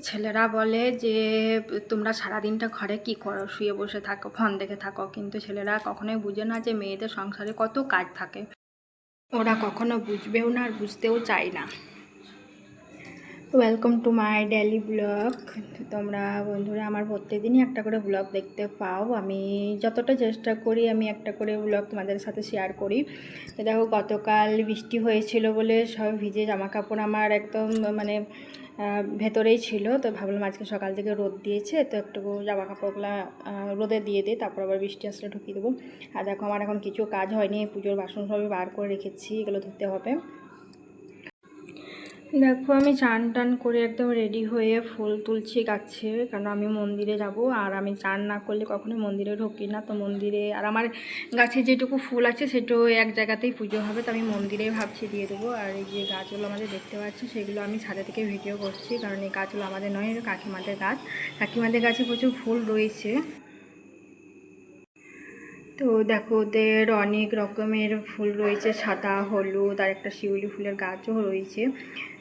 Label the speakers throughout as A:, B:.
A: ছেলেরা বলে যে তোমরা সারাদিনটা ঘরে কি করো, শুয়ে বসে থাকো, ফোন দেখে থাকো, কিন্তু ছেলেরা কখনোই বুঝে না যে মেয়েদের সংসারে কত কাজ থাকে। ওরা কখনো বুঝবেও না আর বুঝতেও চায় না। Welcome to my daily blog. তোমরা বন্ধুরা আমার প্রত্যেকদিনই একটা করে ব্লগ দেখতে পাও। আমি যতটা চেষ্টা করি আমি একটা করে ব্লগ তোমাদের সাথে শেয়ার করি। তো দেখো, গতকাল বৃষ্টি হয়েছিল বলে সব ভিজে জামা কাপড় আমার একদম মানে ভেতরেই ছিল। তো ভাবলাম আজকে সকাল থেকে রোদ দিয়েছে, তো একটু জামা কাপড়গুলো রোদে দিয়ে দিই, তারপর আবার বৃষ্টি আসলে ঢুকিয়ে দেবো। আর দেখো, আমার এখন কিছু কাজ হয়নি, পুজোর বাসন সবই বার করে রেখেছি, এগুলো ধুতে হবে। দেখো, আমি চান টান করে একদম রেডি হয়ে ফুল তুলছি গাছে, কারণ আমি মন্দিরে যাব। আর আমি চান না করলে কখনো মন্দিরে ঢুকি না। তো মন্দিরে আর আমার গাছে যেটুকু ফুল আছে সেটাও এক জায়গাতেই পুজো হবে, তো আমি মন্দিরেই ভাবছি দিয়ে দেবো। আর এই যে গাছগুলো আমাদের দেখতে পাচ্ছি সেগুলো আমি ছাদে থেকে ভিডিও করছি, কারণ এই গাছগুলো আমাদের নয়, কাকিমাদের গাছ। কাকিমাদের গাছে প্রচুর ফুল রয়েছে। তো দেখো, ওদের অনেক রকমের ফুল রয়েছে, সাদা, হলুদ, আর একটা শিউলি ফুলের গাছও রয়েছে।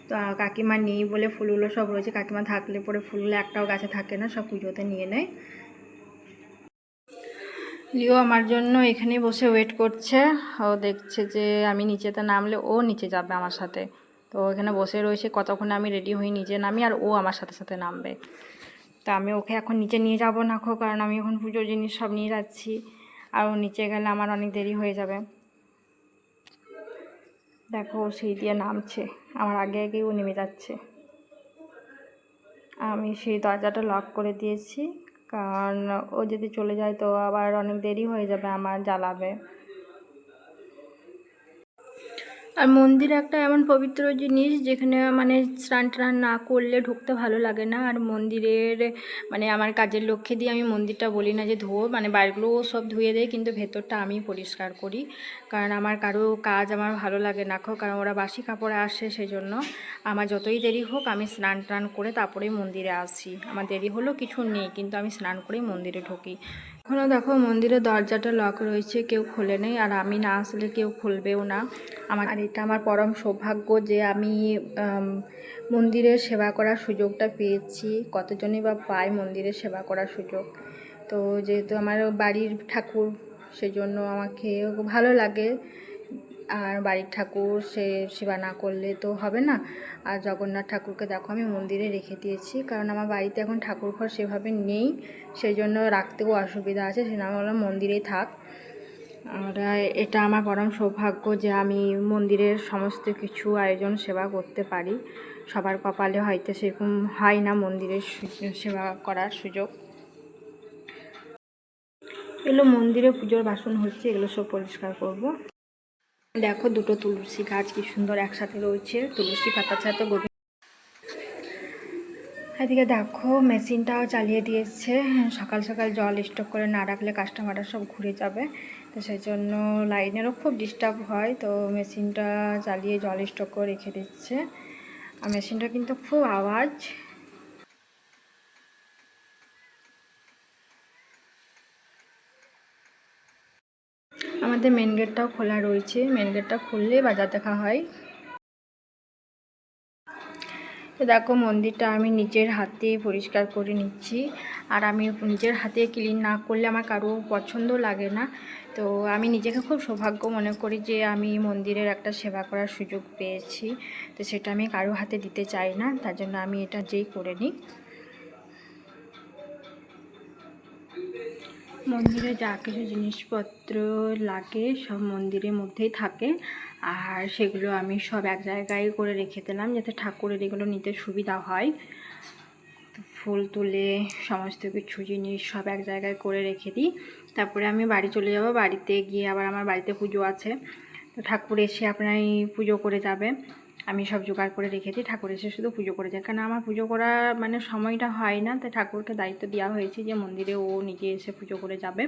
A: তো কাকিমা নেই বলে ফুলগুলো সব রয়েছে, কাকিমা থাকলে পরে ফুলগুলো একটাও গাছে থাকে না, সব পুজোতে নিয়ে নেয়। লিও আমার জন্য এখানে বসে ওয়েট করছে। ও দেখছে যে আমি নিচেতে নামলে ও নিচে যাবে আমার সাথে, তো এখানে বসে রয়েছে কতক্ষণে আমি রেডি হয়ে নিচে নামি, আর ও আমার সাথে সাথে নামবে। তা আমি ওকে এখন নিচে নিয়ে যাব না, কারণ আমি এখন পুজোর জিনিস সব নিয়ে যাচ্ছি, আর ও নিচে গেলে আমার অনেক দেরি হয়ে যাবে। দেখো, সিঁড়ি দিয়ে নামছে, আমার আগে আগেই ও নেমে যাচ্ছে। আমি সেই দরজাটা লক করে দিয়েছি, কারণ ও যদি চলে যায় তো আবার অনেক দেরি হয়ে যাবে, আমার জ্বালাবে। আর মন্দির একটা এমন পবিত্র জিনিস যেখানে মানে স্নান টান না করলে ঢুকতে ভালো লাগে না। আর মন্দিরের মানে আমার কাজের লক্ষ্যে দিয়ে আমি মন্দিরটা বলি না যে ধোও, মানে বাইরেগুলোও সব ধুয়ে দেয়, কিন্তু ভেতরটা আমি পরিষ্কার করি, কারণ আমার কারো কাজ আমার ভালো লাগে না, কারণ ওরা বাসি কাপড়ে আসে, সেই জন্য আমার যতই দেরি হোক আমি স্নান টান করে তারপরেই মন্দিরে আসি। আমার দেরি হলেও কিছু নেই, কিন্তু আমি স্নান করেই মন্দিরে ঢুকি। এখনও দেখো, মন্দিরের দরজাটা লক রয়েছে, কেউ খোলে নেই, আর আমি না আসলে কেউ খুলবেও না। আর এটা আমার পরম সৌভাগ্য যে আমি মন্দিরের সেবা করার সুযোগটা পেয়েছি। কতজনই বা পায় মন্দিরের সেবা করার সুযোগ। তো যেহেতু আমার বাড়ির ঠাকুর, সেজন্য আমাকে ভালো লাগে। আর বাড়ির ঠাকুর সেবা না করলে তো হবে না। আর জগন্নাথ ঠাকুরকে দেখো আমি মন্দিরে রেখে দিয়েছি, কারণ আমার বাড়িতে এখন ঠাকুর ঘর সেভাবে নেই, সেই জন্য রাখতেও অসুবিধা আছে, সে নাম হলো মন্দিরেই থাক। আর এটা আমার পরম সৌভাগ্য যে আমি মন্দিরের সমস্ত কিছু আয়োজন সেবা করতে পারি। সবার কপালে হয়তো সেরকম হয় না মন্দিরের সেবা করার সুযোগ। এগুলো মন্দিরে পুজোর বাসন হচ্ছে, এগুলো সব পরিষ্কার করব। দেখো, দুটো তুলসী গাছ কি সুন্দর একসাথে রয়েছে, তুলসী পাতা ছাড়া তো। এদিকে দেখো, মেশিনটাও চালিয়ে দিয়েছে। সকাল সকাল জল স্টক করে না রাখলে কাস্টমাররা সব ঘুরে যাবে, তো সেই জন্য লাইনেরও খুব ডিস্টার্ব হয়, তো মেশিনটা চালিয়ে জল স্টক করে রেখে দিচ্ছে। আর মেশিনটা কিন্তু খুব আওয়াজ। আমাদের মেন গেটটাও খোলা রয়েছে, মেন গেটটা খুললে বাজার দেখা হয়। তো দেখো, মন্দিরটা আমি নিজের হাতে পরিষ্কার করে নিচ্ছি। আর আমি নিজের হাতে ক্লিন না করলে আমার কারো পছন্দ লাগে না। তো আমি নিজেকে খুব সৌভাগ্য মনে করি যে আমি মন্দিরের একটা সেবা করার সুযোগ পেয়েছি। তো সেটা আমি কারো হাতে দিতে চাই না, তার জন্য আমি এটা যেই করে নিই। মন্দিরে যা কিছু জিনিসপত্র লাগে সব মন্দিরের মধ্যেই থাকে, আর সেগুলো আমি সব এক জায়গায় করে রেখে দিলাম যাতে ঠাকুরের এগুলো নিতে সুবিধা হয়। ফুল তুলে সমস্ত কিছু জিনিস সব এক জায়গায় করে রেখে দিই। তারপরে আমি বাড়ি চলে যাব, বাড়িতে গিয়ে আবার আমার বাড়িতে পুজো আছে, তো ঠাকুর এসে আপনারই পুজো করে যাবে। আমি সব জোগাড় করে রেখে দিই, ঠাকুর এসে শুধু পুজো করে যায়, কারণ আমার পুজো করা মানে সময়টা হয় না, তাই ঠাকুরকে দায়িত্ব দেওয়া হয়েছে যে মন্দিরে ও নিজে এসে পুজো করে যাবে।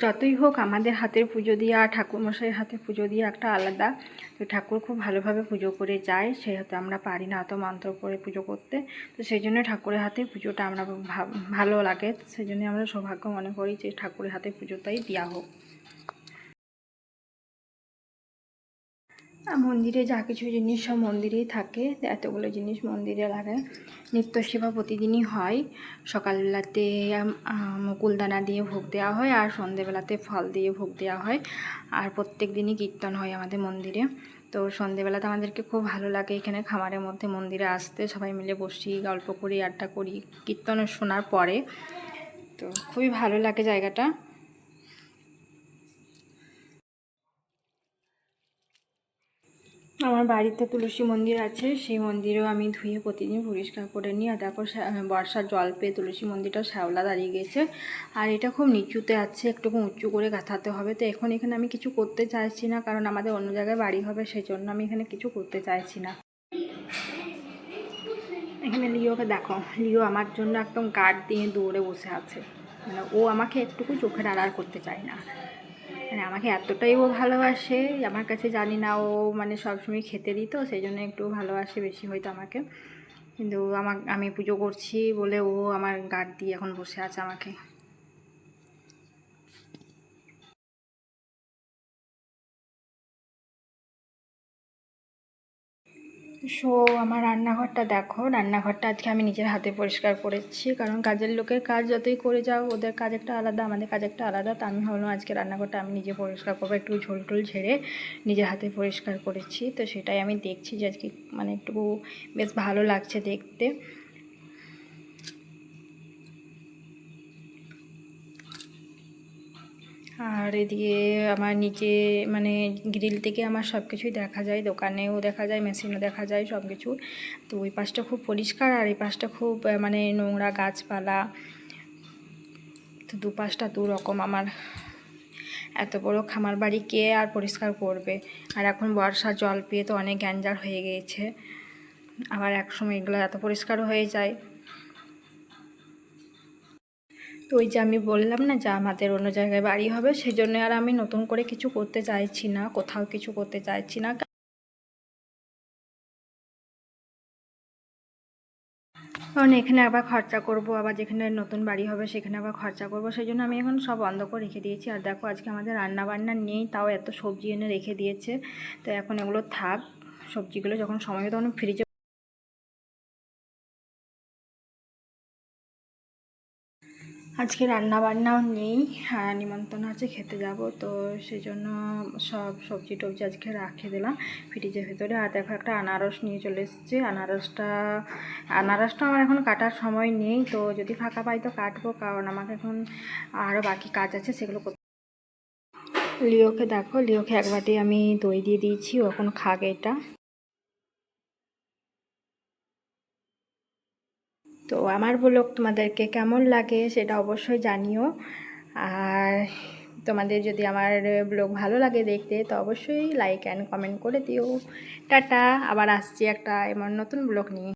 A: যতই হোক আমাদের হাতের পুজো দিয়ে আর ঠাকুরমশাইয়ের হাতে পুজো দিয়ে একটা আলাদা। তো ঠাকুর খুব ভালোভাবে পুজো করে যায়, সেহেতু আমরা পারি না অত মন্ত্র করে পুজো করতে, তো সেই জন্য ঠাকুরের হাতে পুজোটা আমরা ভালো লাগে, সেই জন্য আমরা সৌভাগ্য মনে করি যে ঠাকুরের হাতে পুজোটাই দেওয়া হোক। মন্দিরে যা কিছু জিনিস সব মন্দিরেই থাকে, এতগুলো জিনিস মন্দিরে লাগে। নিত্য সেবা প্রতিদিনই হয়। সকালবেলাতে মুকুলদানা দিয়ে ভোগ দেওয়া হয়, আর সন্ধেবেলাতে ফল দিয়ে ভোগ দেওয়া হয়। আর প্রত্যেক দিনই কীর্তন হয় আমাদের মন্দিরে। তো সন্ধেবেলাতে আমাদেরকে খুব ভালো লাগে এখানে খামারের মধ্যে মন্দিরে আসতে, সবাই মিলে বসি, গল্প করি, আড্ডা করি কীর্তন শোনার পরে। তো খুবই ভালো লাগে জায়গাটা। আমার বাড়িতে তুলসী মন্দির আছে, সেই মন্দিরেও আমি ধুয়ে প্রতিদিন পরিষ্কার করে নিই। আর দেখো বর্ষার জল পেয়ে তুলসী মন্দিরটা শ্যাওলা দাঁড়িয়ে গেছে, আর এটা খুব নিচুতে আছে, একটু উঁচু করে গাঁথাতে হবে। তো এখন এখানে আমি কিছু করতে চাইছি না, কারণ আমাদের অন্য জায়গায় বাড়ি হবে, সেই জন্য আমি এখানে কিছু করতে চাইছি না। এখানে লিওকে দেখো, লিও আমার জন্য একদম গার্ড দিয়ে দৌড়ে বসে আছে। মানে ও আমাকে একটুকু চোখের আড়াল করতে চায় না। মানে আমাকে এতটাই ও ভালোবাসে, আমার কাছে জানি না, ও মানে সবসময় খেতে দিত, সেই জন্য একটু ভালোবাসে বেশি হয়তো আমাকে। কিন্তু আমি পুজো করছি বলে ও আমার গার্ড দিয়ে এখন বসে আছে আমাকে। সো আমার রান্নাঘরটা দেখো, রান্নাঘরটা আজকে আমি নিজের হাতে পরিষ্কার করেছি, কারণ কাজের লোকের কাজ যতই করে যাও, ওদের কাজ একটা আলাদা, আমাদের কাজ একটা আলাদা। তো আমি ভাবলাম আজকে রান্নাঘরটা আমি নিজে পরিষ্কার করবো, একটু ঝোল টোল ঝেড়ে নিজের হাতে পরিষ্কার করেছি। তো সেটাই আমি দেখছি যে আজকে মানে একটু বেশ ভালো লাগছে দেখতে। আর এদিকে আমার নিচে মানে গ্রিল থেকে আমার সব কিছুই দেখা যায়, দোকানেও দেখা যায়, মেশিনও দেখা যায়, সব কিছু। তো ওই পাশটা খুব পরিষ্কার, আর এই পাশটা খুব মানে নোংরা, গাছপালা। তো দুপাশটা দু রকম আমার। এত বড় খামার বাড়ি কে আর পরিষ্কার করবে? আর এখন বর্ষার জল পেয়ে তো অনেক গ্যাঞ্জার হয়ে গিয়েছে, আবার একসময় এগুলো এত পরিষ্কারও হয়ে যায়। তো ওই যে আমি বললাম না যে আমাদের অন্য জায়গায় বাড়ি হবে, সেই জন্য আর আমি নতুন করে কিছু করতে চাইছি না, কোথাও কিছু করতে চাইছি না। কারণ এখানে আবার খরচা করব, আবার যেখানে নতুন বাড়ি হবে সেখানে আবার খরচা করব, সেই জন্য আমি এখন সব বন্ধ করে রেখে দিয়েছি। আর দেখো আজকে আমাদের রান্না বান্না নেই, তাও এত সবজি এনে রেখে দিয়েছে। তো এখন এগুলো থাক, সবজিগুলো যখন সময় হবে তখন ফ্রিজে। আজকে রান্না বান্নাও নেই, নিমন্ত্রণ আছে, খেতে যাব। তো সেই জন্য সব সবজি টবজি আজকে রাখে দিলাম ফ্রিজের ভেতরে। আর দেখো একটা আনারস নিয়ে চলে এসেছে। আনারসটা আমার এখন কাটার সময় নেই, তো যদি ফাঁকা পাই তো কাটবো, কারণ আমাকে এখন আরও বাকি কাজ আছে, সেগুলো করতে। লিওকে দেখো, লিওকে এক বাটি আমি দই দিয়ে দিয়েছি, ও এখন খাবে এটা। তো আমার ব্লগ তোমাদেরকে কেমন লাগে সেটা অবশ্যই জানিও। আর তোমাদের যদি আমার ব্লগ ভালো লাগে দেখতে, তো অবশ্যই লাইক অ্যান্ড কমেন্ট করে দিও। টাটা, আবার আসছি একটা এমন নতুন ব্লগ নিয়ে।